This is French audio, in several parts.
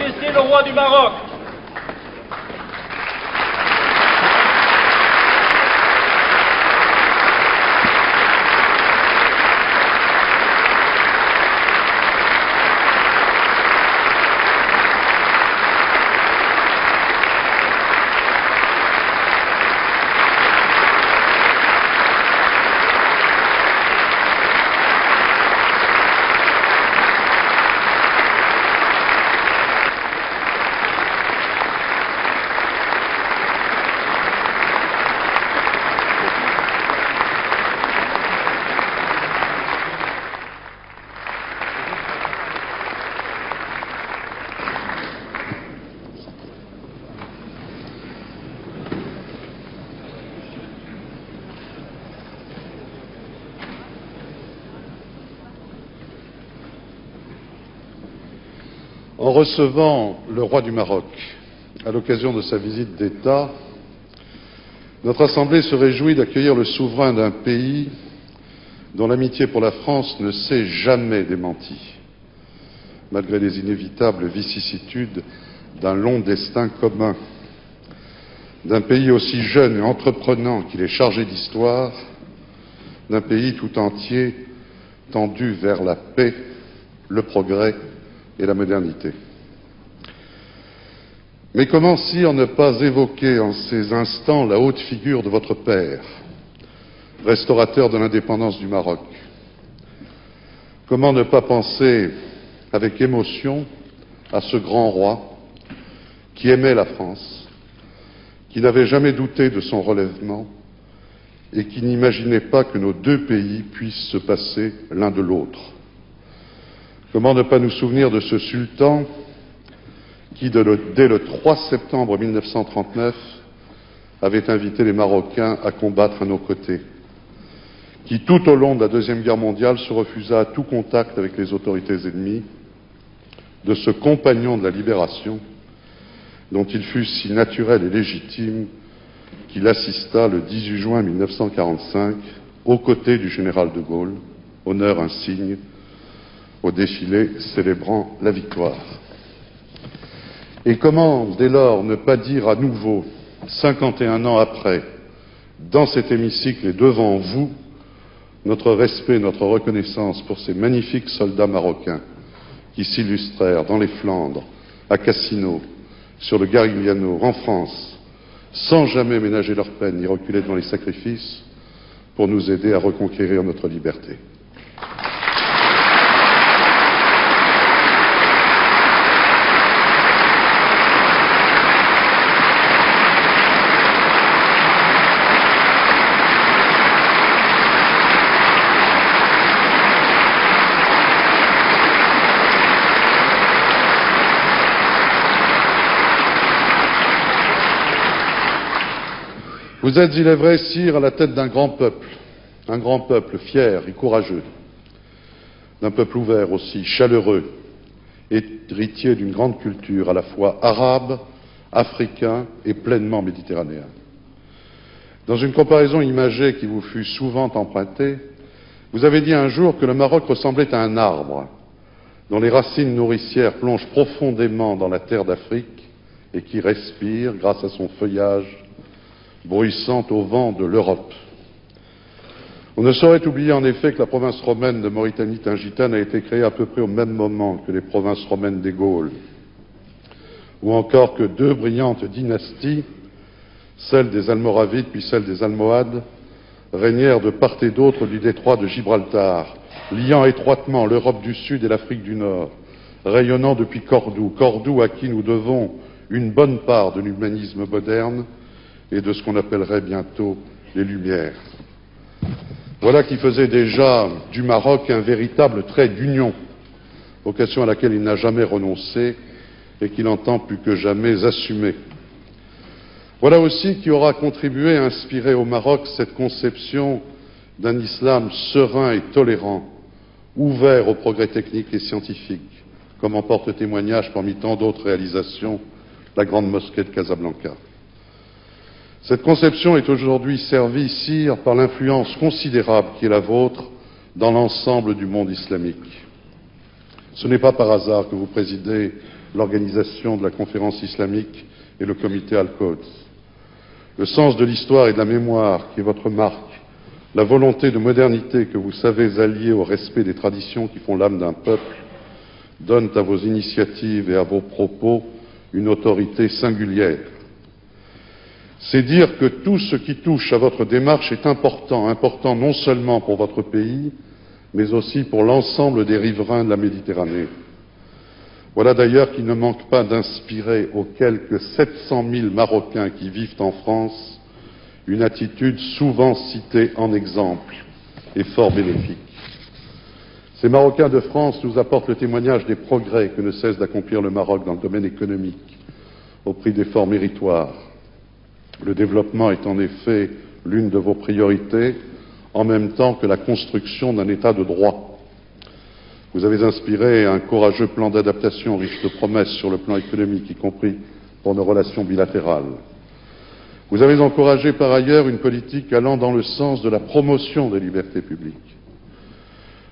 Majesté le roi du Maroc. En recevant le roi du Maroc à l'occasion de sa visite d'État, notre Assemblée se réjouit d'accueillir le souverain d'un pays dont l'amitié pour la France ne s'est jamais démentie, malgré les inévitables vicissitudes d'un long destin commun, d'un pays aussi jeune et entreprenant qu'il est chargé d'histoire, d'un pays tout entier tendu vers la paix, le progrès et la modernité. Mais comment, sire, ne pas évoquer en ces instants la haute figure de votre père, restaurateur de l'indépendance du Maroc? Comment ne pas penser avec émotion à ce grand roi qui aimait la France, qui n'avait jamais douté de son relèvement et qui n'imaginait pas que nos deux pays puissent se passer l'un de l'autre? Comment ne pas nous souvenir de ce sultan qui, dès le 3 septembre 1939, avait invité les Marocains à combattre à nos côtés, qui, tout au long de la Deuxième Guerre mondiale, se refusa à tout contact avec les autorités ennemies, de ce compagnon de la libération, dont il fut si naturel et légitime qu'il assista le 18 juin 1945, aux côtés du général de Gaulle, honneur insigne, au défilé célébrant la victoire. Et comment, dès lors, ne pas dire à nouveau, 51 ans après, dans cet hémicycle et devant vous, notre respect, notre reconnaissance pour ces magnifiques soldats marocains qui s'illustrèrent dans les Flandres, à Cassino, sur le Garigliano, en France, sans jamais ménager leur peine ni reculer devant les sacrifices, pour nous aider à reconquérir notre liberté. Vous êtes, il est vrai, sire, à la tête d'un grand peuple fier et courageux, d'un peuple ouvert aussi, chaleureux, héritier d'une grande culture à la fois arabe, africain et pleinement méditerranéen. Dans une comparaison imagée qui vous fut souvent empruntée, vous avez dit un jour que le Maroc ressemblait à un arbre dont les racines nourricières plongent profondément dans la terre d'Afrique et qui respire grâce à son feuillage bruissant au vent de l'Europe. On ne saurait oublier en effet que la province romaine de Mauritanie-Tingitane a été créée à peu près au même moment que les provinces romaines des Gaules, ou encore que deux brillantes dynasties, celle des Almoravides puis celle des Almohades, régnèrent de part et d'autre du détroit de Gibraltar, liant étroitement l'Europe du Sud et l'Afrique du Nord, rayonnant depuis Cordoue à qui nous devons une bonne part de l'humanisme moderne et de ce qu'on appellerait bientôt les Lumières. Voilà qui faisait déjà du Maroc un véritable trait d'union, vocation à laquelle il n'a jamais renoncé et qu'il entend plus que jamais assumer. Voilà aussi qui aura contribué à inspirer au Maroc cette conception d'un islam serein et tolérant, ouvert au progrès technique et scientifique, comme en porte témoignage parmi tant d'autres réalisations la grande mosquée de Casablanca. Cette conception est aujourd'hui servie, sire, par l'influence considérable qui est la vôtre dans l'ensemble du monde islamique. Ce n'est pas par hasard que vous présidez l'organisation de la conférence islamique et le comité Al-Quds. Le sens de l'histoire et de la mémoire qui est votre marque, la volonté de modernité que vous savez allier au respect des traditions qui font l'âme d'un peuple, donnent à vos initiatives et à vos propos une autorité singulière. C'est dire que tout ce qui touche à votre démarche est important, important non seulement pour votre pays, mais aussi pour l'ensemble des riverains de la Méditerranée. Voilà d'ailleurs qui ne manque pas d'inspirer aux quelques 700 000 Marocains qui vivent en France une attitude souvent citée en exemple et fort bénéfique. Ces Marocains de France nous apportent le témoignage des progrès que ne cesse d'accomplir le Maroc dans le domaine économique, au prix d'efforts méritoires. Le développement est en effet l'une de vos priorités, en même temps que la construction d'un État de droit. Vous avez inspiré un courageux plan d'adaptation riche de promesses sur le plan économique, y compris pour nos relations bilatérales. Vous avez encouragé par ailleurs une politique allant dans le sens de la promotion des libertés publiques.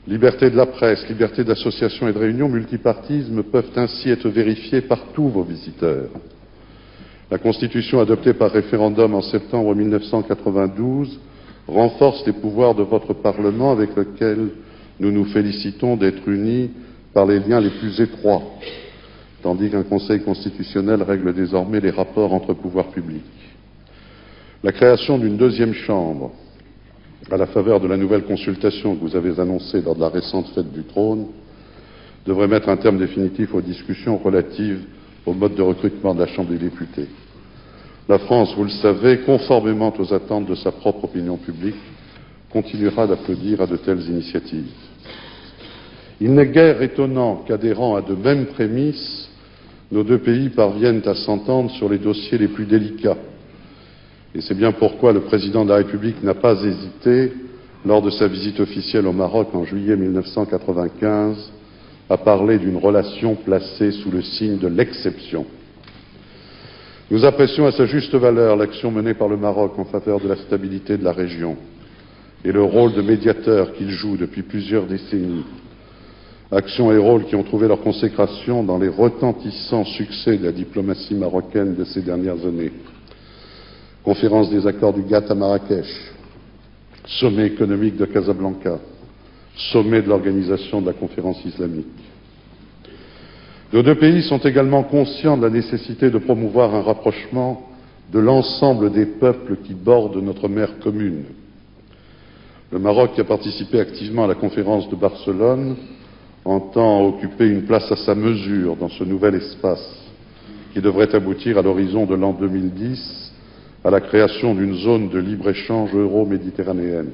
Liberté de la presse, liberté d'association et de réunion, multipartisme peuvent ainsi être vérifiés par tous vos visiteurs. La Constitution adoptée par référendum en septembre 1992 renforce les pouvoirs de votre Parlement avec lequel nous nous félicitons d'être unis par les liens les plus étroits, tandis qu'un Conseil constitutionnel règle désormais les rapports entre pouvoirs publics. La création d'une deuxième chambre, à la faveur de la nouvelle consultation que vous avez annoncée lors de la récente fête du trône, devrait mettre un terme définitif aux discussions relatives au mode de recrutement de la Chambre des députés. La France, vous le savez, conformément aux attentes de sa propre opinion publique, continuera d'applaudir à de telles initiatives. Il n'est guère étonnant qu'adhérant à de mêmes prémices, nos deux pays parviennent à s'entendre sur les dossiers les plus délicats. Et c'est bien pourquoi le président de la République n'a pas hésité, lors de sa visite officielle au Maroc en juillet 1995, à parler d'une relation placée sous le signe de l'exception. Nous apprécions à sa juste valeur l'action menée par le Maroc en faveur de la stabilité de la région et le rôle de médiateur qu'il joue depuis plusieurs décennies. Actions et rôles qui ont trouvé leur consécration dans les retentissants succès de la diplomatie marocaine de ces dernières années. Conférence des accords du GATT à Marrakech, sommet économique de Casablanca, sommet de l'organisation de la conférence islamique. Nos deux pays sont également conscients de la nécessité de promouvoir un rapprochement de l'ensemble des peuples qui bordent notre mer commune. Le Maroc, qui a participé activement à la conférence de Barcelone, entend occuper une place à sa mesure dans ce nouvel espace qui devrait aboutir à l'horizon de l'an 2010 à la création d'une zone de libre-échange euro-méditerranéenne.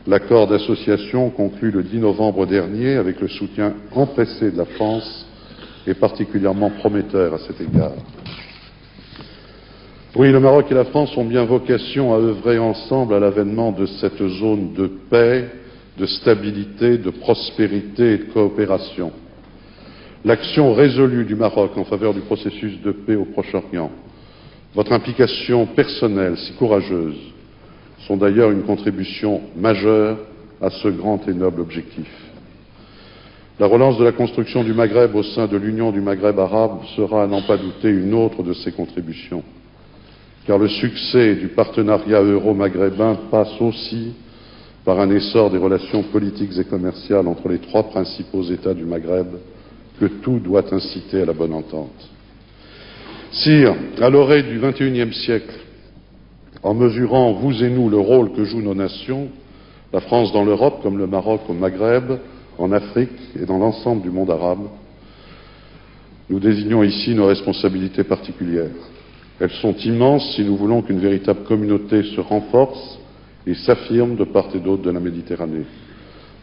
L'accord d'association conclu le 10 novembre dernier avec le soutien empressé de la France est particulièrement prometteur à cet égard. Oui, le Maroc et la France ont bien vocation à œuvrer ensemble à l'avènement de cette zone de paix, de stabilité, de prospérité et de coopération. L'action résolue du Maroc en faveur du processus de paix au Proche-Orient, votre implication personnelle si courageuse, sont d'ailleurs une contribution majeure à ce grand et noble objectif. La relance de la construction du Maghreb au sein de l'Union du Maghreb arabe sera, à n'en pas douter, une autre de ces contributions, car le succès du partenariat euro-maghrébin passe aussi par un essor des relations politiques et commerciales entre les trois principaux États du Maghreb, que tout doit inciter à la bonne entente. Sire, à l'orée du XXIe siècle, en mesurant, vous et nous, le rôle que jouent nos nations, la France dans l'Europe comme le Maroc au Maghreb, en Afrique et dans l'ensemble du monde arabe, nous désignons ici nos responsabilités particulières. Elles sont immenses si nous voulons qu'une véritable communauté se renforce et s'affirme de part et d'autre de la Méditerranée.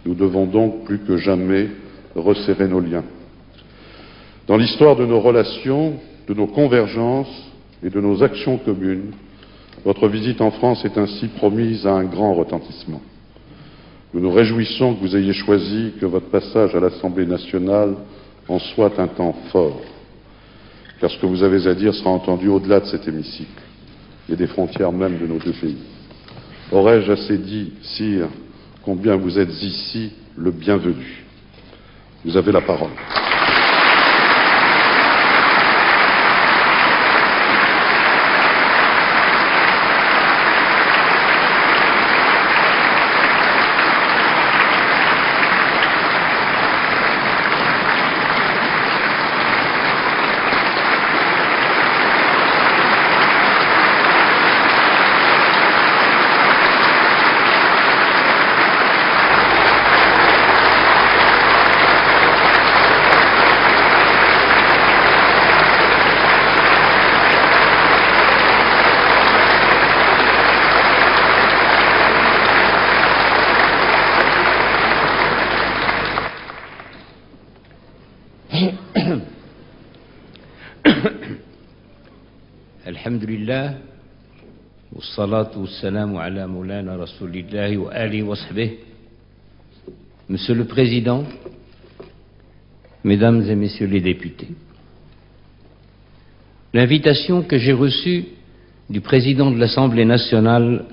Nous devons donc plus que jamais resserrer nos liens. Dans l'histoire de nos relations, de nos convergences et de nos actions communes, votre visite en France est ainsi promise à un grand retentissement. Nous nous réjouissons que vous ayez choisi que votre passage à l'Assemblée nationale en soit un temps fort, car ce que vous avez à dire sera entendu au-delà de cet hémicycle et des frontières même de nos deux pays. Aurais-je assez dit, sire, combien vous êtes ici le bienvenu. Vous avez la parole. Alhamdulillah, wassalatu wassalamu ala moulana rasulillahi wa alihi wa sahbihi. Monsieur le Président, Mesdames et Messieurs les députés, l'invitation que j'ai reçue du Président de l'Assemblée nationale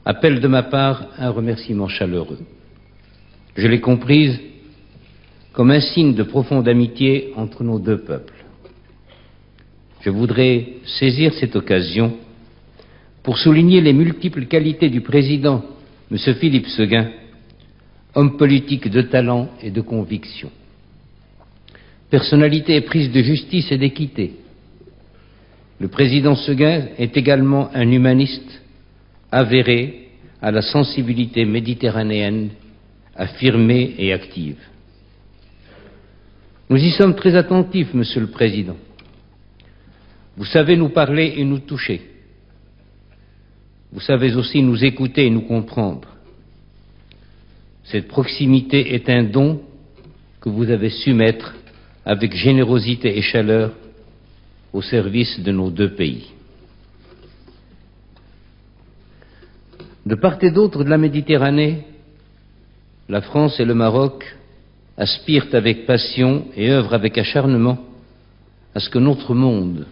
appelle de ma part un remerciement chaleureux. Je l'ai comprise comme un signe de profonde amitié entre nos deux peuples. Je voudrais saisir cette occasion pour souligner les multiples qualités du président, M. Philippe Séguin, homme politique de talent et de conviction. Personnalité éprise de justice et d'équité. Le président Séguin est également un humaniste avéré à la sensibilité méditerranéenne, affirmée et active. Nous y sommes très attentifs, Monsieur le Président. Vous savez nous parler et nous toucher. Vous savez aussi nous écouter et nous comprendre. Cette proximité est un don que vous avez su mettre avec générosité et chaleur au service de nos deux pays. De part et d'autre de la Méditerranée, la France et le Maroc aspirent avec passion et œuvrent avec acharnement à ce que notre monde,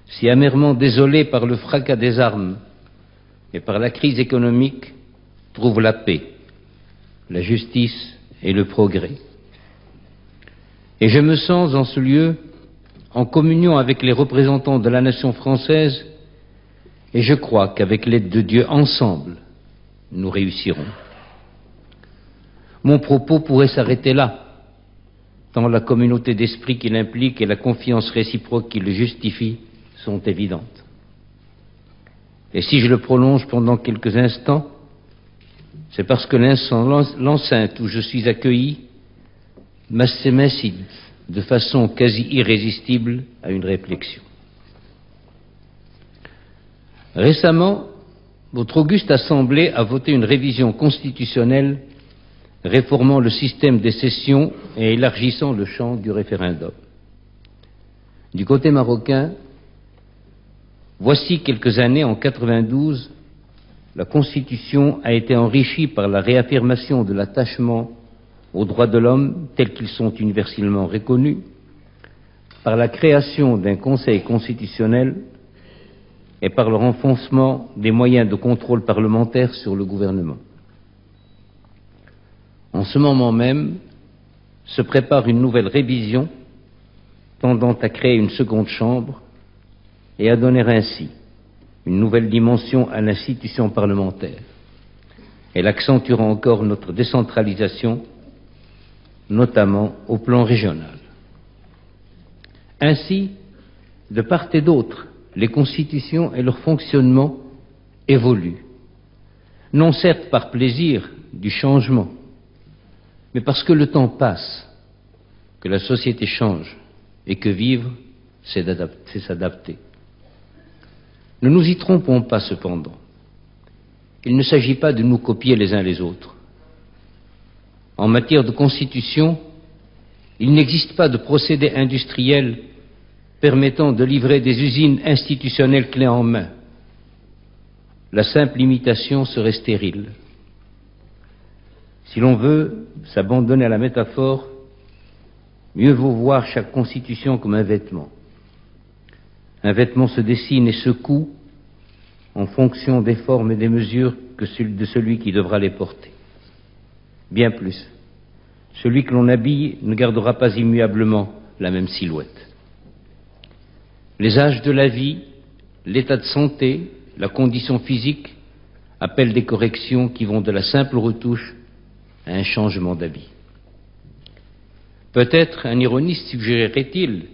si amèrement désolé par le fracas des armes et par la crise économique, trouve la paix, la justice et le progrès. Et je me sens en ce lieu en communion avec les représentants de la nation française, et je crois qu'avec l'aide de Dieu, ensemble, nous réussirons. Mon propos pourrait s'arrêter là, tant la communauté d'esprit qu'il implique et la confiance réciproque qui le justifie sont évidentes. Et si je le prolonge pendant quelques instants, c'est parce que l'enceinte où je suis accueilli m'incite de façon quasi irrésistible à une réflexion. Récemment, votre auguste Assemblée a voté une révision constitutionnelle réformant le système des sessions et élargissant le champ du référendum. Du côté marocain, voici quelques années, en 92, la Constitution a été enrichie par la réaffirmation de l'attachement aux droits de l'homme tels qu'ils sont universellement reconnus, par la création d'un Conseil constitutionnel et par le renforcement des moyens de contrôle parlementaire sur le gouvernement. En ce moment même, se prépare une nouvelle révision tendant à créer une seconde chambre et à donner ainsi une nouvelle dimension à l'institution parlementaire. Elle accentuera encore notre décentralisation, notamment au plan régional. Ainsi, de part et d'autre, les constitutions et leur fonctionnement évoluent, non certes par plaisir du changement, mais parce que le temps passe, que la société change et que vivre, c'est s'adapter. Ne nous y trompons pas cependant. Il ne s'agit pas de nous copier les uns les autres. En matière de constitution, il n'existe pas de procédé industriel permettant de livrer des usines institutionnelles clés en main. La simple imitation serait stérile. Si l'on veut s'abandonner à la métaphore, mieux vaut voir chaque constitution comme un vêtement. Un vêtement se dessine et se coud en fonction des formes et des mesures de celui qui devra les porter. Bien plus, celui que l'on habille ne gardera pas immuablement la même silhouette. Les âges de la vie, l'état de santé, la condition physique appellent des corrections qui vont de la simple retouche à un changement d'habit. Peut-être un ironiste suggérerait-il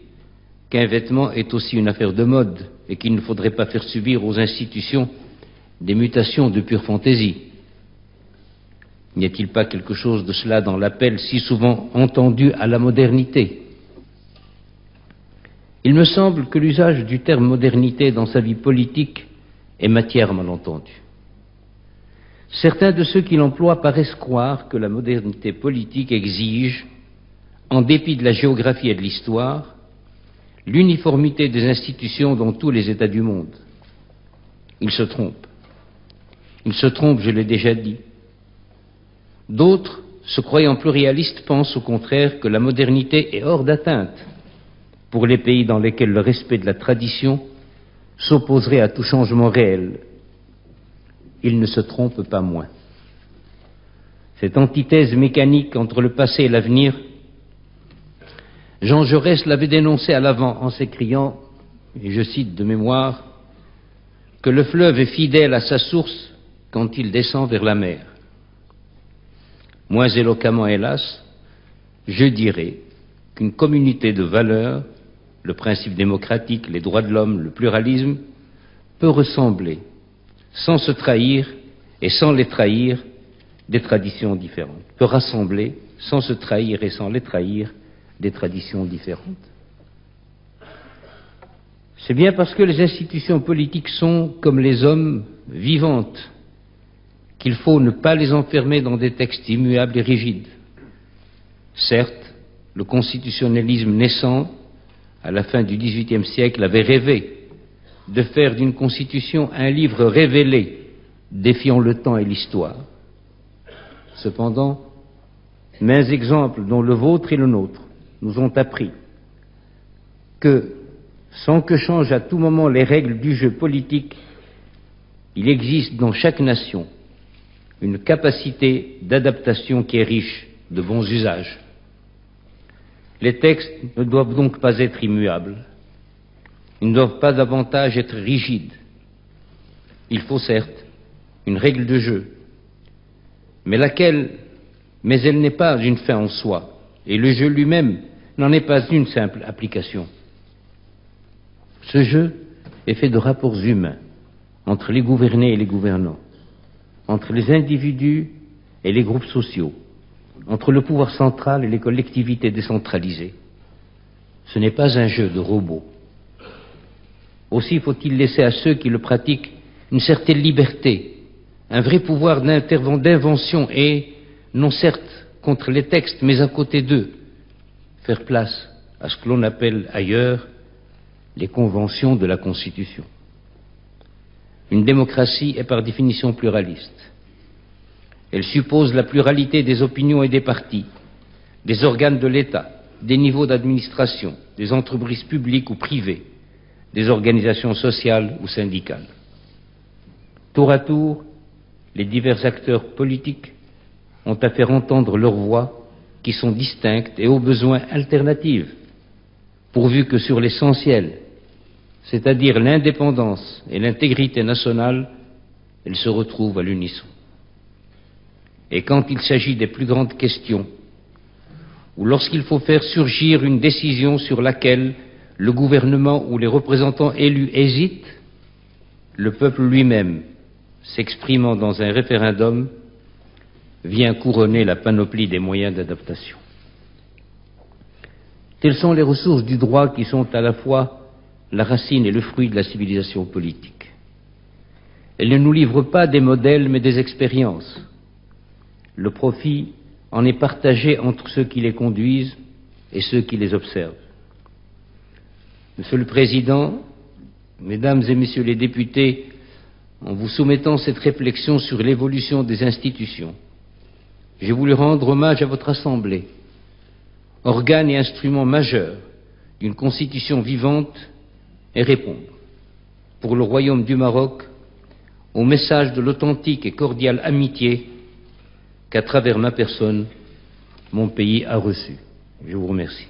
qu'un vêtement est aussi une affaire de mode et qu'il ne faudrait pas faire subir aux institutions des mutations de pure fantaisie. N'y a-t-il pas quelque chose de cela dans l'appel si souvent entendu à la modernité? Il me semble que l'usage du terme modernité dans sa vie politique est matière malentendue. Certains de ceux qui l'emploient paraissent croire que la modernité politique exige, en dépit de la géographie et de l'histoire, l'uniformité des institutions dans tous les États du monde. Ils se trompent. Ils se trompent, je l'ai déjà dit. D'autres, se croyant pluralistes, pensent au contraire que la modernité est hors d'atteinte pour les pays dans lesquels le respect de la tradition s'opposerait à tout changement réel. Ils ne se trompent pas moins. Cette antithèse mécanique entre le passé et l'avenir, Jean Jaurès l'avait dénoncée à l'avant en s'écriant, et je cite de mémoire, que le fleuve est fidèle à sa source quand il descend vers la mer. Moins éloquemment, hélas, je dirais qu'une communauté de valeurs, le principe démocratique, les droits de l'homme, le pluralisme, peut ressembler, sans se trahir et sans les trahir, des traditions différentes. Peut rassembler, sans se trahir et sans les trahir, des traditions différentes. C'est bien parce que les institutions politiques sont, comme les hommes, vivantes, qu'il faut ne pas les enfermer dans des textes immuables et rigides. Certes, le constitutionnalisme naissant, à la fin du XVIIIe siècle, avait rêvé de faire d'une Constitution un livre révélé, défiant le temps et l'histoire. Cependant, maints exemples, dont le vôtre et le nôtre, nous ont appris que, sans que changent à tout moment les règles du jeu politique, il existe dans chaque nation une capacité d'adaptation qui est riche de bons usages. Les textes ne doivent donc pas être immuables. Ils ne doivent pas davantage être rigides. Il faut certes une règle de jeu, mais elle n'est pas une fin en soi, et le jeu lui-même n'en est pas une simple application. Ce jeu est fait de rapports humains entre les gouvernés et les gouvernants, entre les individus et les groupes sociaux, entre le pouvoir central et les collectivités décentralisées. Ce n'est pas un jeu de robots. Aussi faut-il laisser à ceux qui le pratiquent une certaine liberté, un vrai pouvoir d'invention et, non certes contre les textes, mais à côté d'eux, faire place à ce que l'on appelle ailleurs les conventions de la Constitution. Une démocratie est par définition pluraliste. Elle suppose la pluralité des opinions et des partis, des organes de l'État, des niveaux d'administration, des entreprises publiques ou privées, des organisations sociales ou syndicales. Tour à tour, les divers acteurs politiques ont à faire entendre leurs voix qui sont distinctes et au besoin alternatives, pourvu que sur l'essentiel, c'est-à-dire l'indépendance et l'intégrité nationale, elles se retrouvent à l'unisson. Et quand il s'agit des plus grandes questions, ou lorsqu'il faut faire surgir une décision sur laquelle le gouvernement ou les représentants élus hésitent, le peuple lui-même, s'exprimant dans un référendum, vient couronner la panoplie des moyens d'adaptation. Telles sont les ressources du droit qui sont à la fois la racine et le fruit de la civilisation politique. Elle ne nous livre pas des modèles mais des expériences. Le profit en est partagé entre ceux qui les conduisent et ceux qui les observent. Monsieur le Président, Mesdames et Messieurs les députés, en vous soumettant cette réflexion sur l'évolution des institutions, j'ai voulu rendre hommage à votre Assemblée, organe et instrument majeur d'une constitution vivante, et répondre, pour le Royaume du Maroc, au message de l'authentique et cordiale amitié qu'à travers ma personne, mon pays a reçu. Je vous remercie.